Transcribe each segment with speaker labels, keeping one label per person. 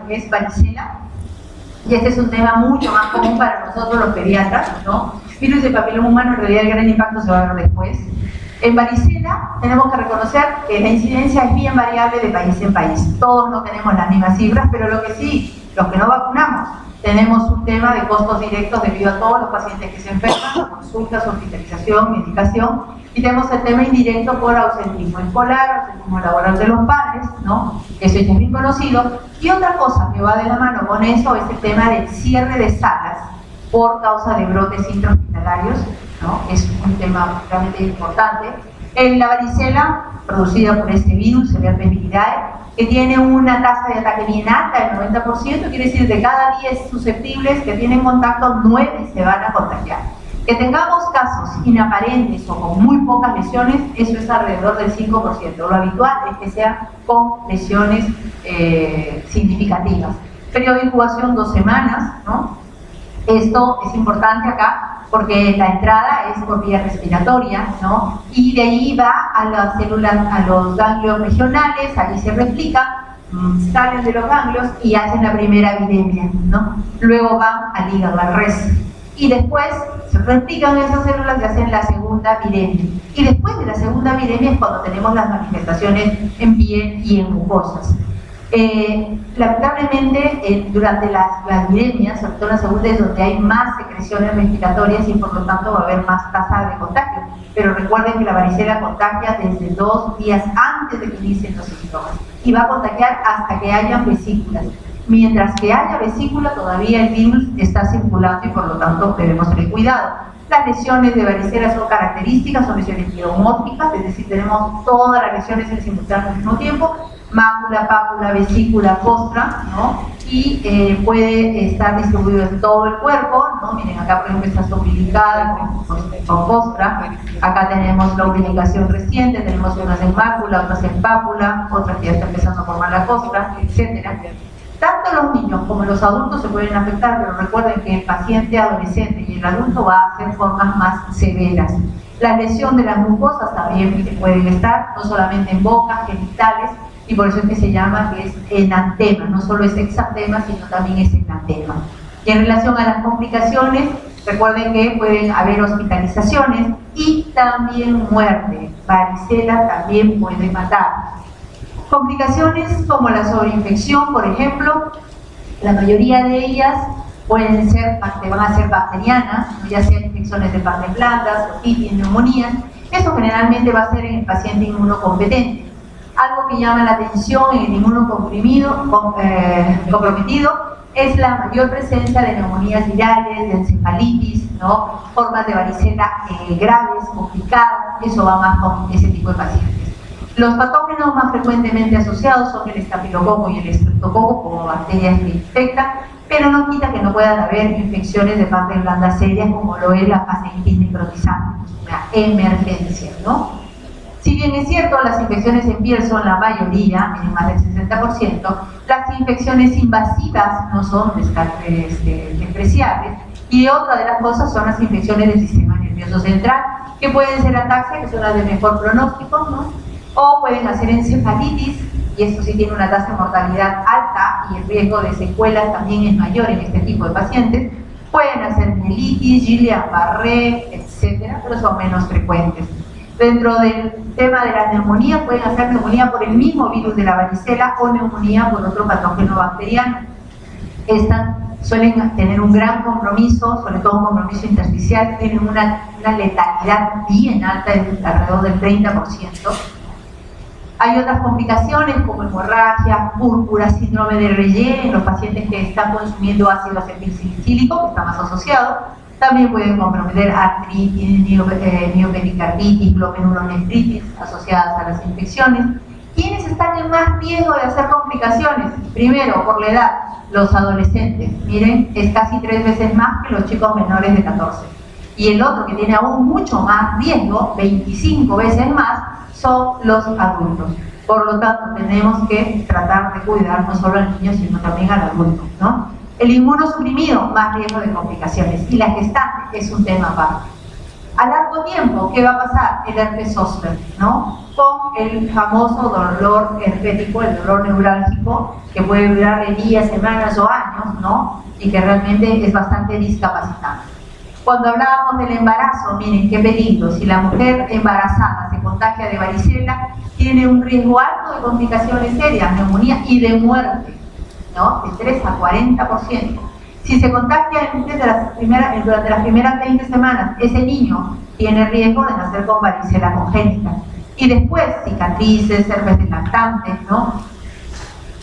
Speaker 1: que es varicela, y este es un tema mucho más común para nosotros los pediatras, ¿no? Virus de papiloma humano, en realidad el gran impacto se va a ver después. En varicela tenemos que reconocer que la incidencia es bien variable de país en país. Todos no tenemos las mismas cifras, pero lo que sí, los que no vacunamos, tenemos un tema de costos directos debido a todos los pacientes que se enferman, consultas, hospitalización, medicación, y tenemos el tema indirecto por ausentismo escolar, ausentismo laboral de los padres, ¿no? Eso ya es bien conocido. Y otra cosa que va de la mano con eso es el tema del cierre de salas por causa de brotes intrahospitalarios, ¿no? Es un tema realmente importante. En la varicela, producida por este virus, el herpes viridae, que tiene una tasa de ataque bien alta, del 90%, quiere decir de cada 10 susceptibles que tienen contacto, 9 se van a contagiar. Que tengamos casos inaparentes o con muy pocas lesiones, eso es alrededor del 5%. Lo habitual es que sean con lesiones significativas. Periodo de incubación 2 semanas, ¿no? Esto es importante acá porque la entrada es por vía respiratoria, ¿no? Y de ahí va a las células, a los ganglios regionales, ahí se replica, salen de los ganglios y hacen la primera viremia, ¿no? Luego van al hígado, al res. Y después se replican esas células y hacen la segunda viremia. Y después de la segunda viremia es cuando tenemos las manifestaciones en piel y en mucosas. Lamentablemente, durante las viremias, sobre todo en la segunda, es donde hay más secreciones respiratorias y por lo tanto va a haber más tasa de contagio. Pero recuerden que la varicela contagia desde 2 días antes de que inicien los síntomas y va a contagiar hasta que haya vesículas. Mientras que haya vesícula, todavía el virus está circulando y por lo tanto debemos tener cuidado. Las lesiones de varicela son características, son lesiones pleomórficas, es decir, tenemos todas las lesiones en simultáneo al mismo tiempo, mácula, pápula, vesícula, costra, ¿no? Y puede estar distribuido en todo el cuerpo, ¿no? Miren, acá por ejemplo está subumbilicada con costra, acá tenemos la umbilicación reciente, tenemos unas en mácula, otras en pápula, otras que ya está empezando a formar la costra, etc. Tanto los niños como los adultos se pueden afectar, pero recuerden que el paciente adolescente y el adulto va a hacer formas más severas. La lesión de las mucosas también pueden estar, no solamente en boca, genitales, y por eso es que se llama que es enantema, no solo es exantema, sino también es enantema. Y en relación a las complicaciones, recuerden que pueden haber hospitalizaciones y también muerte. Varicela también puede matar. Complicaciones como la sobreinfección, por ejemplo, la mayoría de ellas van a ser bacterianas, ya sean infecciones de partes blandas, otitis, neumonías. Eso generalmente va a ser en el paciente inmunocompetente. Algo que llama la atención en el inmunocomprometido es la mayor presencia de neumonías virales, de encefalitis, ¿no? Formas de varicela graves, complicadas. Eso va más con ese tipo de pacientes. Los patógenos más frecuentemente asociados son el estafilococo y el estreptococo como bacterias que infectan, pero no quita que no puedan haber infecciones de partes blandas serias como lo es la fasciitis necrotizante, una emergencia, ¿no? Si bien es cierto, las infecciones en piel son la mayoría, en más del 60%, las infecciones invasivas no son despreciables, y otra de las cosas son las infecciones del sistema nervioso central, que pueden ser ataxia, que son las de mejor pronóstico, ¿no? O pueden hacer encefalitis, y esto sí tiene una tasa de mortalidad alta y el riesgo de secuelas también es mayor en este tipo de pacientes. Pueden hacer mielitis, Guillain-Barré, etcétera, pero son menos frecuentes. Dentro del tema de las neumonías, pueden hacer neumonía por el mismo virus de la varicela o neumonía por otro patógeno bacteriano. Estas suelen tener un gran compromiso, sobre todo un compromiso intersticial, tienen una letalidad bien alta, alrededor del 30%. Hay otras complicaciones como hemorragia, púrpura, síndrome de Reye en los pacientes que están consumiendo ácido acetilsalicílico, que está más asociado. También pueden comprometer artritis, miopericarditis, glomerulonefritis asociadas a las infecciones. ¿Quiénes están en más riesgo de hacer complicaciones? Primero, por la edad, los adolescentes. Miren, es casi 3 veces más que los chicos menores de 14. Y el otro que tiene aún mucho más riesgo, 25 veces más, son los adultos. Por lo tanto, tenemos que tratar de cuidar no solo al niño, sino también al adulto, ¿no? El inmunosuprimido, más riesgo de complicaciones. Y la gestante es un tema aparte. A largo tiempo, ¿qué va a pasar? El herpes zóster, ¿no? Con el famoso dolor herpético, el dolor neurálgico, que puede durar de días, semanas o años, ¿no? Y que realmente es bastante discapacitante. Cuando hablábamos del embarazo, miren qué peligro. Si la mujer embarazada se contagia de varicela, tiene un riesgo alto de complicaciones serias, neumonía y de muerte, ¿no? De 3 a 40%. Si se contagia durante las primeras 20 semanas, ese niño tiene riesgo de nacer con varicela congénita. Y después, cicatrices, herpes de lactantes, ¿no?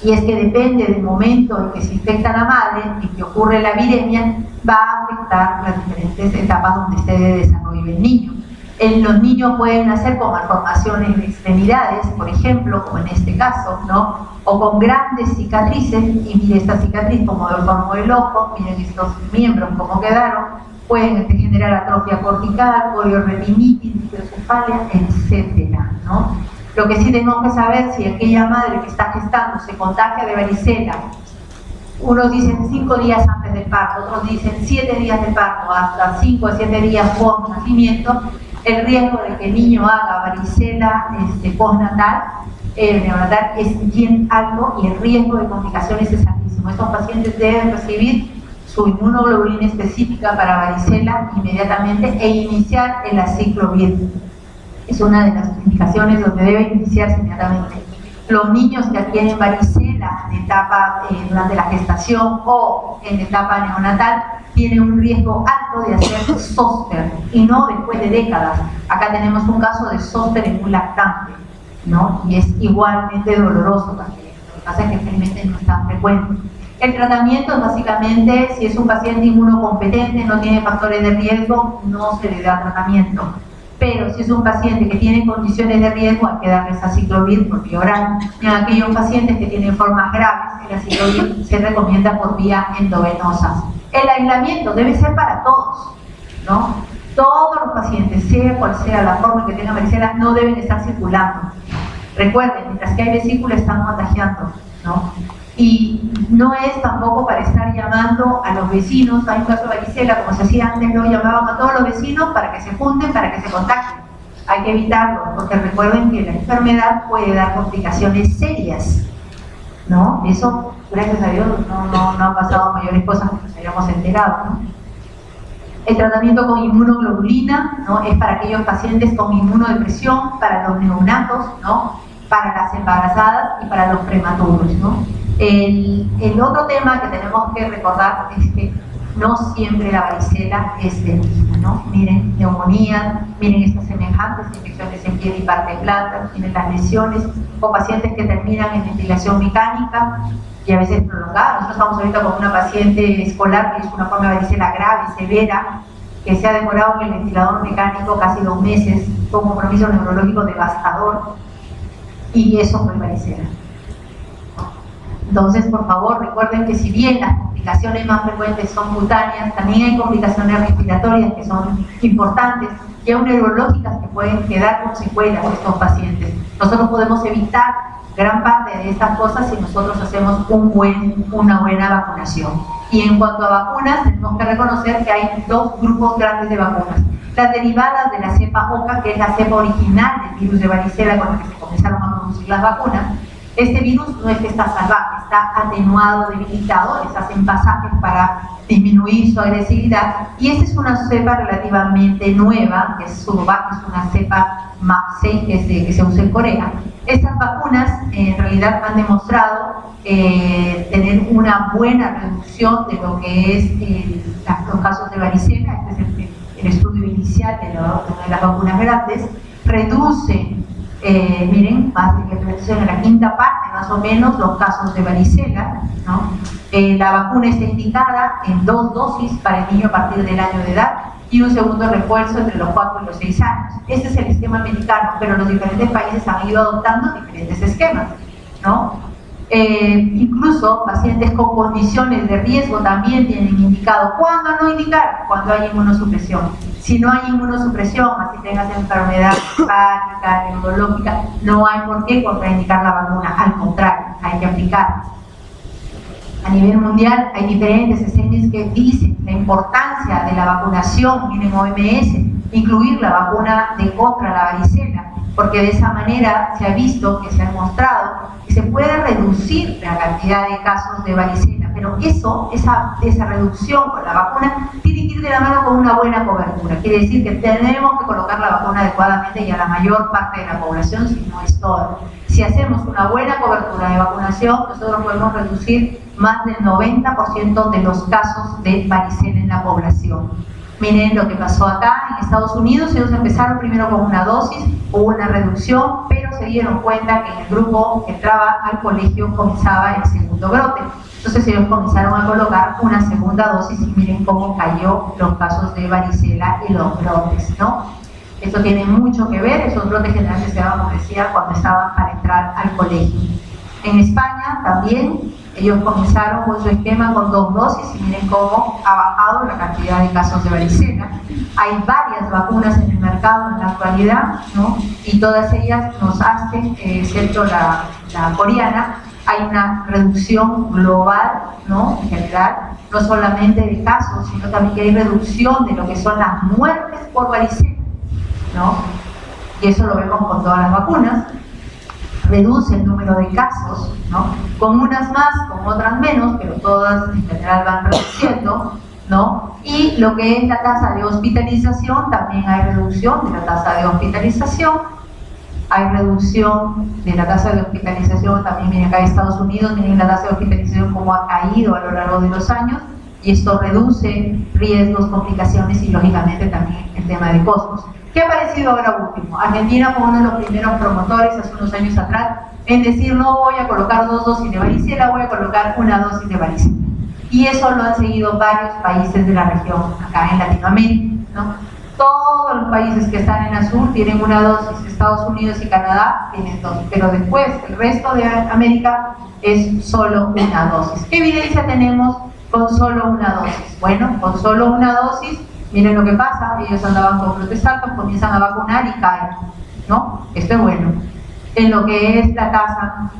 Speaker 1: Y es que depende del momento en que se infecta la madre y que ocurre la viremia, va a afectar las diferentes etapas donde se desarrolla el niño. Los niños pueden nacer con malformaciones de extremidades, por ejemplo, como en este caso, ¿no? O con grandes cicatrices, y mire esta cicatriz como del formo del ojo, miren estos miembros como quedaron, pueden generar atrofia cortical, poliorretinitis, microcefalia, etcétera, ¿no? Lo que sí tenemos que saber, si aquella madre que está gestando se contagia de varicela, unos dicen 5 días antes del parto, otros dicen 7 días del parto, hasta 5 o 7 días post nacimiento, el riesgo de que el niño haga varicela postnatal, neonatal, es bien alto y el riesgo de complicaciones es altísimo. Estos pacientes deben recibir su inmunoglobulina específica para varicela inmediatamente e iniciar el aciclovir. Es una de las indicaciones donde debe iniciarse inmediatamente. Los niños que adquieren varicela en etapa, durante la gestación o en etapa neonatal tienen un riesgo alto de hacer zóster y no después de décadas. Acá tenemos un caso de zóster en un lactante, ¿no? Y es igualmente doloroso también. Lo que pasa es que realmente no es tan frecuente. El tratamiento es básicamente, si es un paciente inmunocompetente, no tiene factores de riesgo, no se le da tratamiento. Pero si es un paciente que tiene condiciones de riesgo, hay que darles aciclovir por vía oral. En aquellos pacientes que tienen formas graves, el aciclovir se recomienda por vía endovenosa. El aislamiento debe ser para todos, ¿no? Todos los pacientes, sea cual sea la forma en que tengan varicela, no deben estar circulando. Recuerden, mientras que hay vesícula están contagiando, ¿no? Y no es tampoco para estar llamando a los vecinos. Hay un caso de varicela, como se hacía antes, lo llamaban a todos los vecinos para que se junten, para que se contagien. Hay que evitarlo, porque recuerden que la enfermedad puede dar complicaciones serias, ¿no? Eso, gracias a Dios, no han pasado mayores cosas que nos hayamos enterado, ¿no? El tratamiento con inmunoglobulina, ¿no? Es para aquellos pacientes con inmunodepresión, para los neonatos, ¿no? Para las embarazadas y para los prematuros, ¿no? El otro tema que tenemos que recordar es que no siempre la varicela es benigna, ¿no? Miren, neumonía, miren estas semejantes infecciones en piel y parte blanda, miren las lesiones, o pacientes que terminan en ventilación mecánica y a veces prolongada. Nosotros estamos ahorita con una paciente escolar que es una forma de varicela grave, severa, que se ha demorado en el ventilador mecánico casi 2 meses, con un compromiso neurológico devastador, y eso fue varicela. Entonces, por favor, recuerden que si bien las complicaciones más frecuentes son cutáneas, también hay complicaciones respiratorias que son importantes y aún neurológicas que pueden quedar con secuelas de estos pacientes. Nosotros podemos evitar gran parte de estas cosas si nosotros hacemos una buena vacunación. Y en cuanto a vacunas, tenemos que reconocer que hay 2 grupos grandes de vacunas. Las derivadas de la cepa OCA, que es la cepa original del virus de varicela con la que se comenzaron a producir las vacunas. Este virus no es que está salvaje, está atenuado, debilitado, les hacen pasajes para disminuir su agresividad, y esta es una cepa relativamente nueva, que es Surovac, es una cepa MAP6 que se usa en Corea. Estas vacunas en realidad han demostrado tener una buena reducción de lo que es los casos de varicela. Este es el estudio inicial de las vacunas grandes. Reducen, miren, más de que reducen en la 5ª parte más o menos los casos de varicela, ¿no? La vacuna está indicada en 2 dosis para el niño a partir del año de edad y un segundo refuerzo entre los 4 y los 6 años. Este es el esquema americano, pero los diferentes países han ido adoptando diferentes esquemas, ¿no? Incluso pacientes con condiciones de riesgo también tienen indicado. ¿Cuándo no indicar? Cuando hay inmunosupresión. Si no hay inmunosupresión, así tengas enfermedad hepática, neurológica, no hay por qué contraindicar la vacuna. Al contrario, hay que aplicarla. A nivel mundial hay diferentes escenas que dicen la importancia de la vacunación. Miren, OMS incluir la vacuna de contra la varicela, porque de esa manera se ha visto, que se ha demostrado, que se puede reducir la cantidad de casos de varicela, pero esa reducción con la vacuna tiene que ir de la mano con una buena cobertura. Quiere decir que tenemos que colocar la vacuna adecuadamente y a la mayor parte de la población, si no es toda. Si hacemos una buena cobertura de vacunación, nosotros podemos reducir más del 90% de los casos de varicela en la población. Miren lo que pasó acá en Estados Unidos. Ellos empezaron primero con una dosis, hubo una reducción, pero se dieron cuenta que en el grupo que entraba al colegio comenzaba el segundo brote. Entonces ellos comenzaron a colocar una segunda dosis y miren cómo cayó los casos de varicela y los brotes, ¿no? Esto tiene mucho que ver, esos brotes generalmente se daban, como decía, cuando estaban para entrar al colegio. En España también ellos comenzaron con su esquema con 2 dosis y miren cómo ha bajado la cantidad de casos de varicela. Hay varias vacunas en el mercado en la actualidad, ¿no? Y todas ellas nos hacen, excepto la coreana, hay una reducción global, ¿no? En general, no solamente de casos, sino también que hay reducción de lo que son las muertes por varicela, ¿no? Y eso lo vemos con todas las vacunas. Reduce el número de casos, ¿no? Con unas más, con otras menos, pero todas en general van reduciendo, ¿no? Y lo que es la tasa de hospitalización, también hay reducción de la tasa de hospitalización. Hay reducción de la tasa de hospitalización, también miren acá en Estados Unidos, miren la tasa de hospitalización cómo ha caído a lo largo de los años, y esto reduce riesgos, complicaciones y lógicamente también el tema de costos. ¿Qué ha parecido ahora último? Argentina fue uno de los primeros promotores hace unos años atrás en decir no voy a colocar 2 dosis de varicela, voy a colocar una dosis de varicela. Y eso lo han seguido varios países de la región, acá en Latinoamérica, ¿no? Todos los países que están en azul tienen una dosis, Estados Unidos y Canadá tienen 2, pero después el resto de América es solo una dosis. ¿Qué evidencia tenemos con solo una dosis? Bueno, con solo una dosis, miren lo que pasa, ellos andaban con brotes altos, comienzan a vacunar y caen, ¿no? Esto es bueno. En lo que es la tasa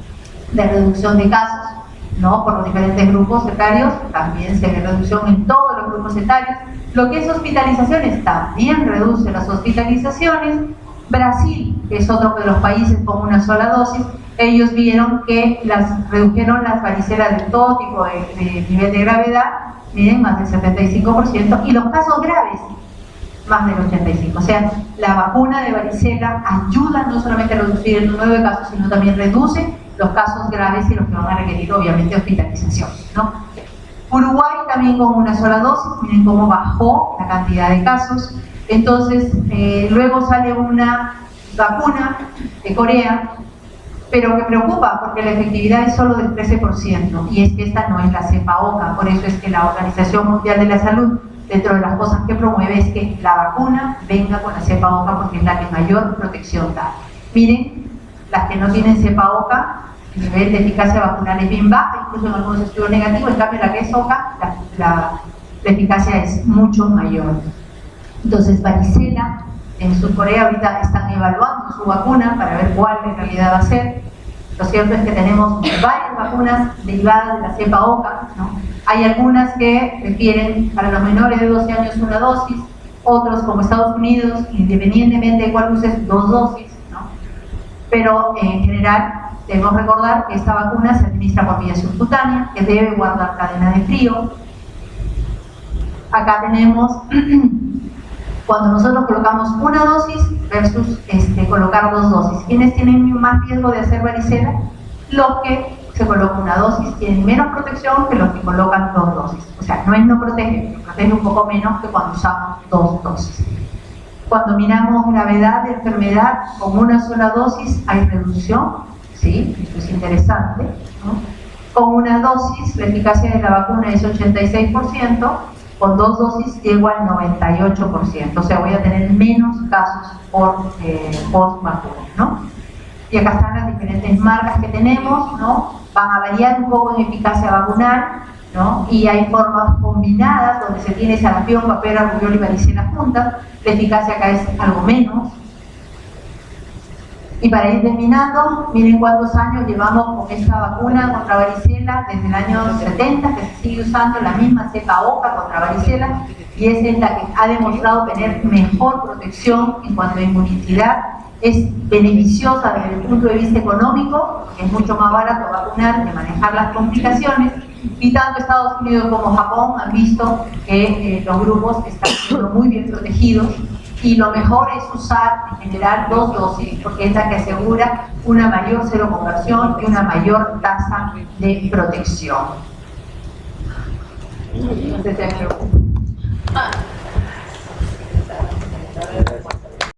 Speaker 1: de reducción de casos, ¿no? Por los diferentes grupos etarios, también se ve reducción en todos los grupos etarios. Lo que es hospitalizaciones, también reduce las hospitalizaciones. Brasil, que es otro de los países con una sola dosis, ellos vieron que redujeron las varicelas de todo tipo de nivel de gravedad, miren, más del 75%, y los casos graves, más del 85%. O sea, la vacuna de varicela ayuda no solamente a reducir el número de casos, sino también reduce los casos graves y los que van a requerir, obviamente, hospitalización, ¿no? Uruguay también con una sola dosis, miren cómo bajó la cantidad de casos. Entonces, luego sale una vacuna de Corea, pero que preocupa porque la efectividad es solo del 13%, y es que esta no es la cepa OCA. Por eso es que la Organización Mundial de la Salud, dentro de las cosas que promueve, es que la vacuna venga con la cepa OCA porque es la que mayor protección da. Miren, las que no tienen cepa OCA, el nivel de eficacia vacunal es bien baja, incluso en algunos estudios negativos. En cambio, la que es OCA, la eficacia es mucho mayor. Entonces, varicela, en Surcorea ahorita están evaluando su vacuna para ver cuál en realidad va a ser. Lo cierto es que tenemos varias vacunas derivadas de la cepa OCA, ¿no? Hay algunas que requieren para los menores de 12 años una dosis, otros como Estados Unidos, independientemente de cuál uses, 2 dosis, ¿no? Pero en general debemos recordar que esta vacuna se administra por vía subcutánea, que debe guardar cadena de frío. Acá tenemos cuando nosotros colocamos una dosis versus colocar 2 dosis. ¿Quiénes tienen más riesgo de hacer varicela? Los que se colocan una dosis tienen menos protección que los que colocan 2 dosis. O sea, no es no protege, pero protege un poco menos que cuando usamos 2 dosis. Cuando miramos gravedad de enfermedad con una sola dosis hay reducción, ¿sí? Esto es interesante, ¿no? Con una dosis la eficacia de la vacuna es 86%, con 2 dosis llego al 98%, o sea, voy a tener menos casos por post-vacuna, ¿no? Y acá están las diferentes marcas que tenemos, ¿no? Van a variar un poco en eficacia vacunal, ¿no? Y hay formas combinadas donde se tiene sarampión, papera, rubiola y varicela juntas. La eficacia acá es algo menos. Y para ir terminando, miren cuántos años llevamos con esta vacuna contra varicela, desde el año 70, que se sigue usando la misma cepa OCA contra varicela, y es la que ha demostrado tener mejor protección en cuanto a inmunidad. Es beneficiosa desde el punto de vista económico, porque es mucho más barato vacunar que manejar las complicaciones, y tanto Estados Unidos como Japón han visto que los grupos están siendo muy bien protegidos, y lo mejor es usar en general 2 dosis, porque es la que asegura una mayor seroconversión y una mayor tasa de protección. Entonces,